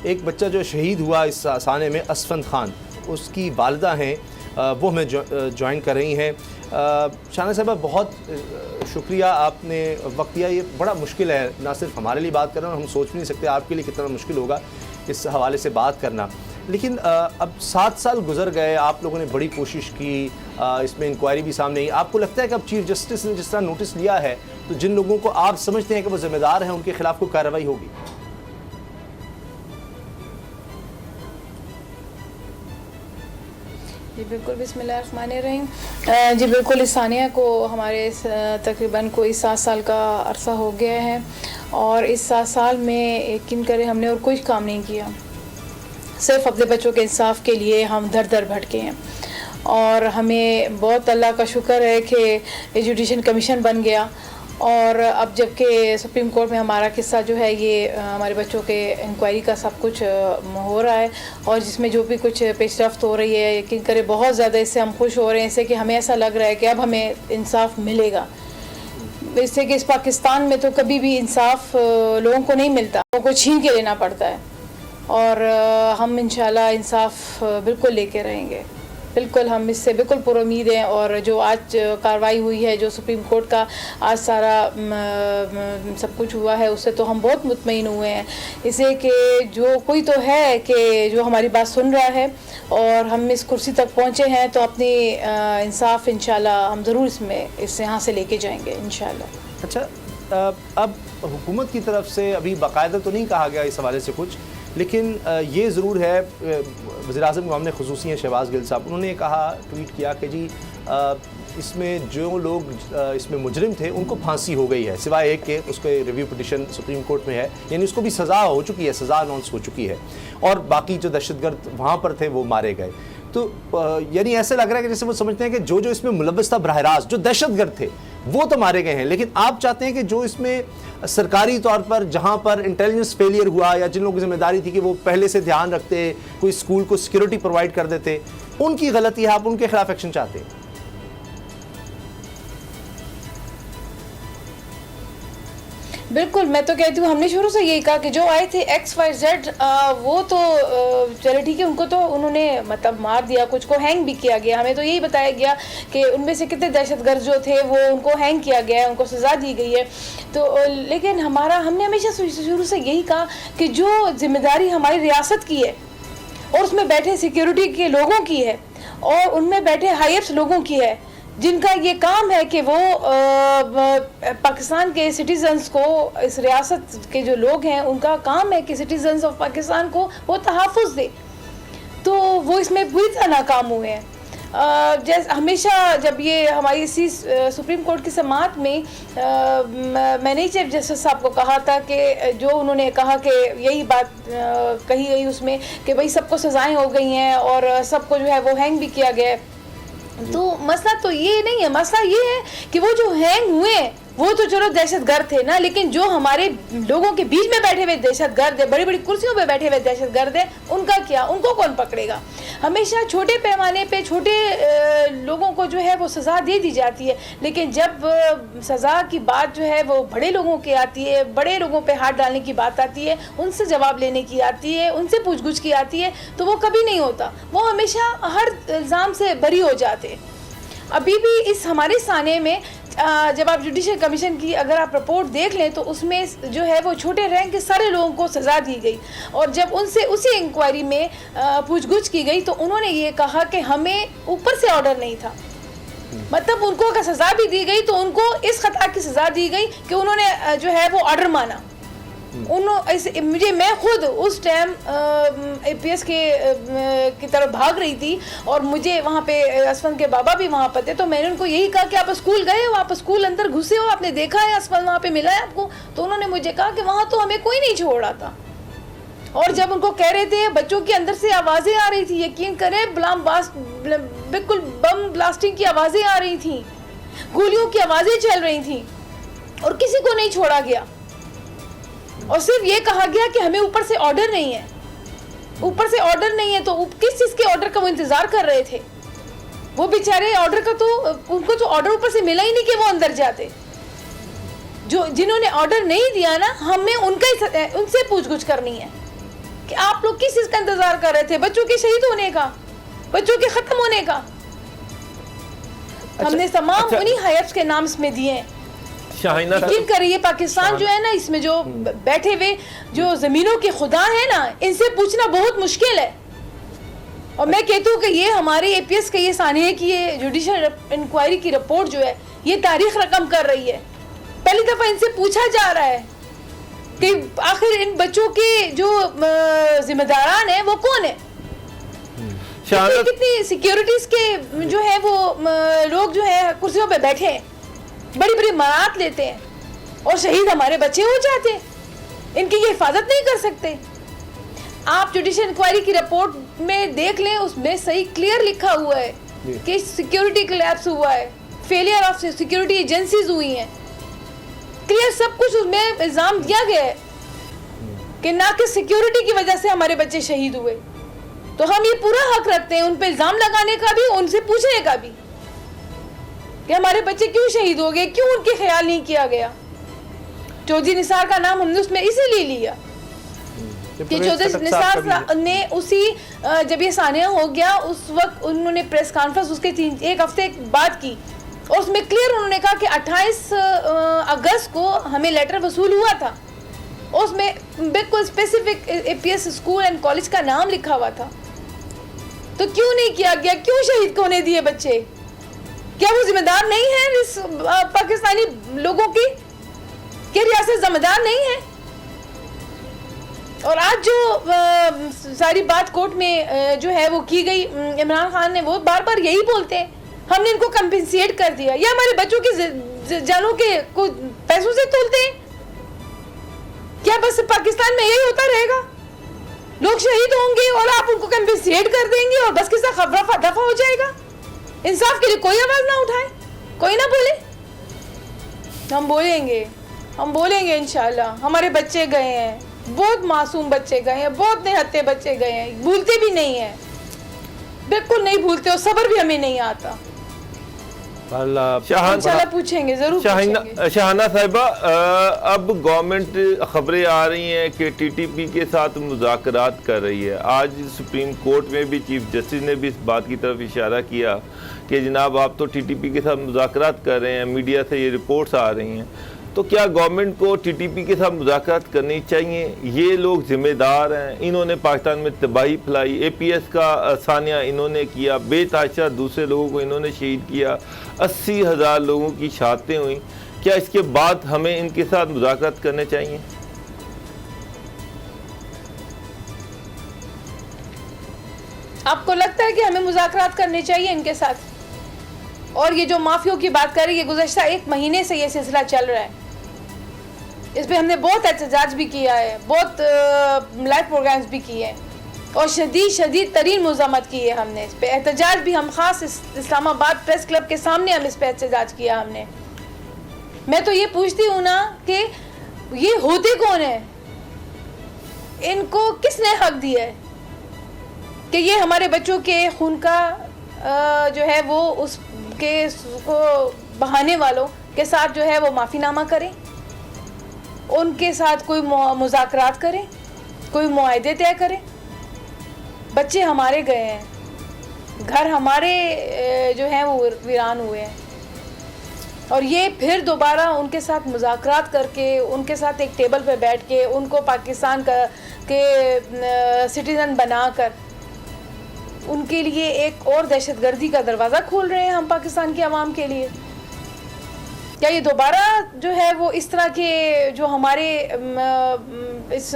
ایک بچہ جو شہید ہوا اس سانے میں، اسفند خان، اس کی والدہ ہیں، وہ ہمیں جوائن کر رہی ہیں۔ شاہناز صاحبہ بہت شکریہ، آپ نے وقت دیا۔ یہ بڑا مشکل ہے، نہ صرف ہمارے لیے بات کرنا، ہم سوچ بھی نہیں سکتے آپ کے لیے کتنا مشکل ہوگا اس حوالے سے بات کرنا، لیکن اب 7 سال گزر گئے، آپ لوگوں نے بڑی کوشش کی، اس میں انکوائری بھی سامنے آئی۔ آپ کو لگتا ہے کہ اب چیف جسٹس نے جس طرح نوٹس لیا ہے تو جن لوگوں کو آپ سمجھتے ہیں کہ وہ ذمہ دار ہیں ان کے خلاف کوئی کارروائی ہوگی؟ جی بالکل، بسم اللہ الرحمن الرحیم۔ جی بالکل، اس ثانیہ کو ہمارے تقریباً کوئی 7 سال کا عرصہ ہو گیا ہے، اور اس 7 سال میں یقین کریں ہم نے اور کوئی کام نہیں کیا، صرف اپنے بچوں کے انصاف کے لیے ہم در در بھٹکے ہیں، اور ہمیں بہت اللہ کا شکر ہے کہ ایجوکیشن کمیشن بن گیا، اور اب جب کہ سپریم کورٹ میں ہمارا قصہ جو ہے یہ ہمارے بچوں کے انکوائری کا سب کچھ ہو رہا ہے، اور جس میں جو بھی کچھ پیش رفت ہو رہی ہے، یقین کرے بہت زیادہ اس سے ہم خوش ہو رہے ہیں، اس سے کہ ہمیں ایسا لگ رہا ہے کہ اب ہمیں انصاف ملے گا، اس سے کہ اس پاکستان میں تو کبھی بھی انصاف لوگوں کو نہیں ملتا، لوگوں کو چھین کے لینا پڑتا ہے، اور ہم انشاءاللہ انصاف بالکل لے کے رہیں گے، بالکل ہم اس سے بالکل پر امید ہیں، اور جو آج کارروائی ہوئی ہے، جو سپریم کورٹ کا آج سارا سب کچھ ہوا ہے، اس سے تو ہم بہت مطمئن ہوئے ہیں، اسے کہ جو کوئی تو ہے کہ جو ہماری بات سن رہا ہے، اور ہم اس کرسی تک پہنچے ہیں تو اپنی انصاف انشاءاللہ ہم ضرور اس سے یہاں سے لے کے جائیں گے انشاءاللہ۔ اچھا، اب حکومت کی طرف سے ابھی باقاعدہ تو نہیں کہا گیا اس حوالے سے کچھ، لیکن یہ ضرور ہے، وزیر اعظم کے معاملے خصوصی ہیں شہباز گل صاحب، انہوں نے کہا، ٹویٹ کیا کہ جی اس میں جو لوگ اس میں مجرم تھے ان کو پھانسی ہو گئی ہے، سوائے ایک کہ اس کے ریویو پٹیشن سپریم کورٹ میں ہے، یعنی اس کو بھی سزا ہو چکی ہے، سزا اناؤنس ہو چکی ہے، اور باقی جو دہشت گرد وہاں پر تھے وہ مارے گئے۔ تو یعنی ایسے لگ رہا ہے کہ جیسے وہ سمجھتے ہیں کہ جو اس میں ملوث تھا براہ راست، جو دہشت گرد تھے وہ تو مارے گئے ہیں، لیکن آپ چاہتے ہیں کہ جو اس میں سرکاری طور پر جہاں پر انٹیلیجنس فیلئر ہوا، یا جن لوگوں کی ذمہ داری تھی کہ وہ پہلے سے دھیان رکھتے، کوئی اسکول کو سیکیورٹی پرووائڈ کر دیتے، ان کی غلطی ہے، آپ ان کے خلاف ایکشن چاہتے ہیں؟ بالکل، میں تو کہتی ہوں ہم نے شروع سے یہی کہا کہ جو آئے تھے XYZ وہ تو چلے ٹھیک ہے، ان کو تو انہوں نے مطلب مار دیا، کچھ کو ہینگ بھی کیا گیا، ہمیں تو یہی بتایا گیا کہ ان میں سے کتنے دہشت گرد جو تھے وہ ان کو ہینگ کیا گیا ہے، ان کو سزا دی گئی ہے، تو لیکن ہم نے ہمیشہ شروع سے یہی کہا کہ جو ذمہ داری ہماری ریاست کی ہے، اور اس میں بیٹھے سیکیورٹی کے لوگوں کی ہے، اور ان میں بیٹھے ہائی ایپس لوگوں کی ہے، جن کا یہ کام ہے کہ وہ پاکستان کے سٹیزنز کو، اس ریاست کے جو لوگ ہیں ان کا کام ہے کہ سٹیزنز آف پاکستان کو وہ تحفظ دے، تو وہ اس میں پوری طرح ناکام ہوئے ہیں۔ جیسے ہمیشہ جب یہ ہماری اسی سپریم کورٹ کی سماعت میں میں نے چیف جسٹس صاحب کو کہا تھا کہ جو انہوں نے کہا کہ یہی بات کہی گئی اس میں کہ بھئی سب کو سزائیں ہو گئی ہیں اور سب کو جو ہے وہ ہینگ بھی کیا گیا ہے، تو مسئلہ تو یہ نہیں ہے، مسئلہ یہ ہے کہ وہ جو ہینگ ہوئے ہیں وہ تو چلو دہشت گرد تھے نا، لیکن جو ہمارے لوگوں کے بیچ میں بیٹھے ہوئے دہشت گرد ہیں، بڑی بڑی کرسیوں پہ بیٹھے ہوئے دہشت گرد ہیں، ان کا کیا، ان کو کون پکڑے گا؟ ہمیشہ چھوٹے پیمانے پہ چھوٹے لوگوں کو جو ہے وہ سزا دے دی جاتی ہے، لیکن جب سزا کی بات جو ہے وہ بڑے لوگوں کی آتی ہے، بڑے لوگوں پہ ہاتھ ڈالنے کی بات آتی ہے، ان سے جواب لینے کی آتی ہے، ان سے پوچھ گچھ کی آتی ہے، تو وہ کبھی نہیں ہوتا، وہ ہمیشہ ہر الزام سے بری ہو جاتے۔ ابھی بھی اس ہمارے سانے میں جب آپ جوڈیشل کمیشن کی اگر آپ رپورٹ دیکھ لیں تو اس میں جو ہے وہ چھوٹے رینک کے سارے لوگوں کو سزا دی گئی، اور جب ان سے اسی انکوائری میں پوچھ گچھ کی گئی تو انہوں نے یہ کہا کہ ہمیں اوپر سے آرڈر نہیں تھا، مطلب ان کو اگر سزا بھی دی گئی تو ان کو اس خطا کی سزا دی گئی کہ انہوں نے جو ہے وہ آرڈر مانا۔ میں خود اس ٹائم APS کی طرف بھاگ رہی تھی، اور مجھے وہاں پہ اسفند کے بابا بھی وہاں پر تھے، تو میں نے ان کو یہی کہا کہ آپ اسکول گئے ہو، آپ اسکول اندر گھسے ہو، آپ نے دیکھا ہے اسفند وہاں پہ ملا ہے آپ کو؟ تو انہوں نے مجھے کہا کہ وہاں تو ہمیں کوئی نہیں چھوڑا تھا، اور جب ان کو کہہ رہے تھے بچوں کے اندر سے آوازیں آ رہی تھی، یقین کریں بالکل بم بلاسٹنگ کی آوازیں آ رہی تھیں، گولیوں کی آوازیں چل رہی تھیں، اور کسی کو نہیں چھوڑا گیا، اور صرف یہ کہا گیا کہ ہمیں اوپر سے آرڈر نہیں ہے، اوپر سے آرڈر نہیں ہے، تو کس چیز کے آرڈر کا وہ انتظار کر رہے تھے؟ وہ بیچارے آرڈر کا تو ان کو تو آرڈر اوپر سے ملا ہی نہیں کہ وہ اندر جاتے، جنہوں نے آرڈر نہیں دیا نا، ہمیں ان سے پوچھ گچھ کرنی ہے کہ آپ لوگ کس چیز کا انتظار کر رہے تھے؟ بچوں کے شہید ہونے کا، بچوں کے ختم ہونے کا. ہم نے تمام انہی ہائپس کے نام اس میں دیے ہیں. یقین کریے پاکستان جو ہے نا، اس میں جو بیٹھے ہوئے جو زمینوں کے خدا ہیں نا، ان سے پوچھنا بہت مشکل ہے. اور میں کہتی ہوں کہ یہ ہمارے اے پی ایس کا یہ سانحے کی یہ جوڈیشل انکوائری کی رپورٹ جو ہے، یہ تاریخ رقم کر رہی ہے. پہلی دفعہ ان سے پوچھا جا رہا ہے کہ آخر ان بچوں کے جو ذمہ داران ہیں وہ کون ہیں. کتنی سیکیورٹیز کے جو ہے وہ لوگ جو ہے کرسیوں پہ بیٹھے ہیں، بڑی بڑی مرات لیتے ہیں، اور شہید ہمارے بچے ہو جاتے ہیں. ان کی یہ حفاظت نہیں کر سکتے. آپ جوڈیشل انکوائری کی رپورٹ میں دیکھ لیں، اس میں صحیح کلیئر لکھا ہوا ہے کہ سیکیورٹی کلیپس ہوا ہے، فیلئر آف سیکیورٹی ایجنسیز ہوئی ہیں. کلیئر سب کچھ اس میں الزام دیا گیا ہے کہ ناقص سیکیورٹی کی وجہ سے ہمارے بچے شہید ہوئے. تو ہم یہ پورا حق رکھتے ہیں ان پہ الزام لگانے کا بھی، ان سے پوچھنے کا بھی کہ ہمارے بچے کیوں شہید ہو گئے، کیوں ان کے خیال نہیں کیا گیا. چودھری نثار کا نام ہم نے اس میں اسی لیے لیا کہ چودھری نثار نے اسی جب یہ سانحہ ہو گیا اس وقت انہوں نے پریس کانفرنس اس کے 1 ہفتے بعد کی، اور اس میں کلیئر انہوں نے کہا کہ 28 اگست کو ہمیں لیٹر وصول ہوا تھا. اس میں بالکل specific a P S school and college کا نام لکھا ہوا تھا. تو کیوں نہیں کیا گیا؟ کیوں شہید ہونے دیے بچے؟ کیا وہ ذمہ دار نہیں ہیں اس پاکستانی لوگوں کی؟ کیا ریاست ذمہ دار نہیں ہے؟ اور آج جو ساری بات کورٹ میں جو ہے وہ کی گئی، عمران خان نے وہ بار بار یہی بولتے ہیں ہم نے ان کو کمپنسیٹ کر دیا. یا ہمارے بچوں کی جانوں کے پیسوں سے تولتے ہیں؟ کیا بس پاکستان میں یہی ہوتا رہے گا؟ لوگ شہید ہوں گے اور آپ ان کو کمپنسیٹ کر دیں گے اور بس کے ساتھ رفع دفع ہو جائے گا؟ انصاف کے لیے کوئی آواز نہ اٹھائے، کوئی نہ بولے. ہم بولیں گے انشاءاللہ. ہمارے بچے گئے ہیں، بہت معصوم بچے گئے ہیں، بہت نہتے بچے گئے ہیں، بھولتے بھی نہیں ہیں، بالکل نہیں بھولتے، اور صبر بھی ہمیں نہیں آتا. انشاءاللہ پوچھیں گے، ضرور پوچھیں گے. شاہانہ صاحبہ، اب گورنمنٹ خبریں آ رہی ہیں کہ ٹی ٹی پی کے ساتھ مذاکرات کر رہی ہے. آج سپریم کورٹ میں بھی چیف جسٹس نے بھی اس بات کی طرف اشارہ کیا کہ جناب آپ تو ٹی ٹی پی کے ساتھ مذاکرات کر رہے ہیں، میڈیا سے یہ رپورٹس آ رہی ہیں. تو کیا گورنمنٹ کو ٹی ٹی پی کے ساتھ مذاکرات کرنی چاہیے؟ یہ لوگ ذمہ دار ہیں، انہوں نے پاکستان میں تباہی پھیلائی، اے پی ایس کا سانحہ انہوں نے کیا، بے تحاشا دوسرے لوگوں کو انہوں نے شہید کیا، 80,000 لوگوں کی شہادتیں ہوئیں. کیا اس کے بعد ہمیں ان کے ساتھ مذاکرات کرنے چاہیے؟ آپ کو لگتا ہے کہ ہمیں مذاکرات کرنے چاہیے ان کے ساتھ؟ اور یہ جو مافیوں کی بات کر رہی ہے، گزشتہ 1 مہینے سے یہ سلسلہ چل رہا ہے. اس پہ ہم نے بہت احتجاج بھی کیا ہے، بہت لائیو پروگرامز بھی کیے ہیں، اور شدید ترین مزاحمت کی ہے ہم نے. اس پہ احتجاج بھی ہم خاص اسلام آباد پریس کلب کے سامنے ہم اس پہ احتجاج کیا ہم نے. میں تو یہ پوچھتی ہوں نا کہ یہ ہوتے کون ہیں؟ ان کو کس نے حق دیا ہے کہ یہ ہمارے بچوں کے خون کا جو ہے وہ اس کے کو بہانے والوں کے ساتھ جو ہے وہ معافی نامہ کریں، ان کے ساتھ کوئی مذاکرات کریں، کوئی معاہدے طے کریں؟ بچے ہمارے گئے ہیں، گھر ہمارے جو ہیں وہ ویران ہوئے ہیں، اور یہ پھر دوبارہ ان کے ساتھ مذاکرات کر کے، ان کے ساتھ ایک ٹیبل پہ بیٹھ کے، ان کو پاکستان کے سٹیزن بنا کر ان کے لیے ایک اور دہشت گردی کا دروازہ کھول رہے ہیں ہم پاکستان کے عوام کے لیے. کیا یہ دوبارہ جو ہے وہ اس طرح کے جو ہمارے اس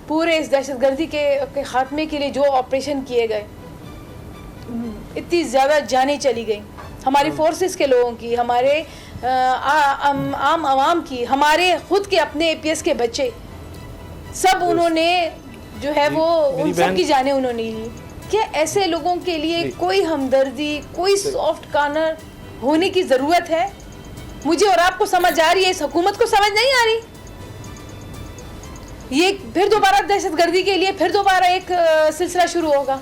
پورے اس دہشت گردی کے خاتمے کے لیے جو آپریشن کیے گئے، اتنی زیادہ جانیں چلی گئیں ہماری فورسز کے لوگوں کی، ہمارے عام عوام کی، ہمارے خود کے اپنے اے پی ایس کے بچے، سب انہوں نے جو ہے وہ ان سب کی جانیں انہوں نے لی. کیا ایسے لوگوں کے لیے کوئی ہمدردی، کوئی سافٹ کارنر ہونے کی ضرورت ہے؟ مجھے اور آپ کو سمجھ آ رہی ہے، اس حکومت کو سمجھ نہیں آ رہی. یہ پھر دوبارہ دہشت گردی کے لیے پھر دوبارہ ایک سلسلہ شروع ہوگا،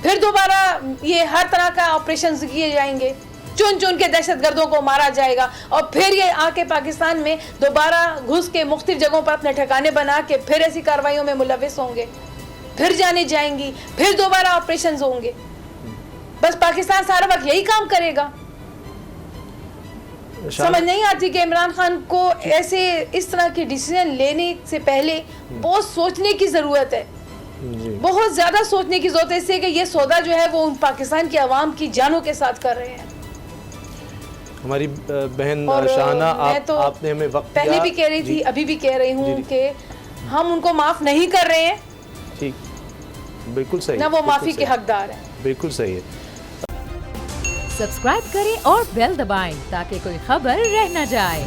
پھر دوبارہ یہ ہر طرح کا آپریشنز کیے جائیں گے، چن چن کے دہشت گردوں کو مارا جائے گا، اور پھر یہ آ کے پاکستان میں دوبارہ گھس کے مختلف جگہوں پر اپنے ٹھکانے بنا کے پھر ایسی کارروائیوں میں ملوث ہوں گے. پھر جانے جائیں گی, پھر دوبارہ آپریشنز ہوں گے. بس پاکستان سارا وقت یہی کام کرے گا. سمجھ نہیں آتی کہ عمران خان کو ایسے اس طرح کے ڈیسیزن لینے سے پہلے بہت سوچنے کی ضرورت ہے, بہت زیادہ سوچنے کی ضرورت ہے, اس سے کہ یہ سودا جو ہے وہ پاکستان کی عوام کی جانوں کے ساتھ کر رہے ہیں. ہماری بہن اور شاہانہ, میں تو آپ نے ہمیں وقت پہلے دیا. بھی کہہ رہی تھی, ابھی بھی کہہ رہی ہوں کہ ہم ان کو معاف نہیں کر رہے ہیں, ٹھیک, بالکل صحیح, نہ وہ معافی کے حقدار ہیں. بالکل صحیح ہے. سبسکرائب کریں اور بیل دبائیں تاکہ کوئی خبر رہ نہ جائے.